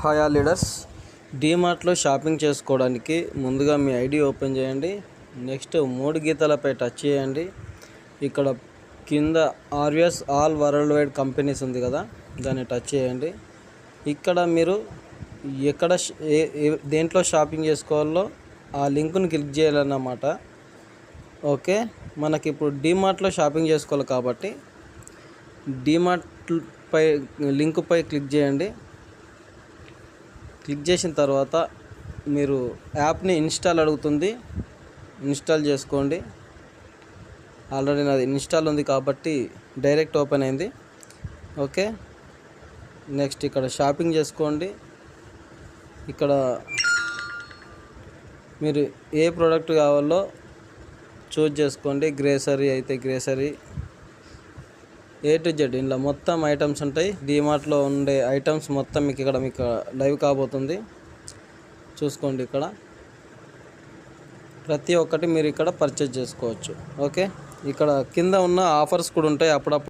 Hi all leaders. డీమార్ట్లో shopping చేసుకోవడానికి ముందుగా మీ ఐడి ఓపెన్ చేయండి. నెక్స్ట్ 3 గీతలపై టచ్ చేయండి. ఇక్కడ కింద RVS all world wide companies ఉంది కదా, దాన్ని టచ్ చేయండి. ఇక్కడ మీరు ఎక్కడ దేంట్లో షాపింగ్ చేసుకోవాలో ఆ లింకును క్లిక్ చేయాలన్నమాట. ఓకే, మనకి ఇప్పుడు డీమార్ట్లో షాపింగ్ చేసుకోవాలి కాబట్టి డీమార్ట్ లింకుపై క్లిక్ చేయండి. క్లిక్ చేసిన తర్వాత మీరు యాప్ని ఇన్స్టాల్ అడుగుతుంది, ఇన్స్టాల్ చేసుకోండి. ఆల్రెడీ నాది ఇన్స్టాల్ ఉంది కాబట్టి డైరెక్ట్ ఓపెన్ అయింది. ఓకే, నెక్స్ట్ ఇక్కడ షాపింగ్ చేసుకోండి. ఇక్కడ మీరు ఏ ప్రోడక్ట్ కావాలో చూజ్ చేసుకోండి. గ్రేసరీ అయితే గ్రేసరీ, A to Z ఇందులో మొత్తం ఐటమ్స్ ఉంటాయి. డీమార్ట్లో ఉండే ఐటమ్స్ మొత్తం మీకు లైవ్ కాబోతుంది, చూసుకోండి. ఇక్కడ ప్రతి ఒక్కటి మీరు ఇక్కడ పర్చేజ్ చేసుకోవచ్చు. ఓకే, ఇక్కడ కింద ఉన్న ఆఫర్స్ కూడా ఉంటాయి అప్పుడప్పుడు.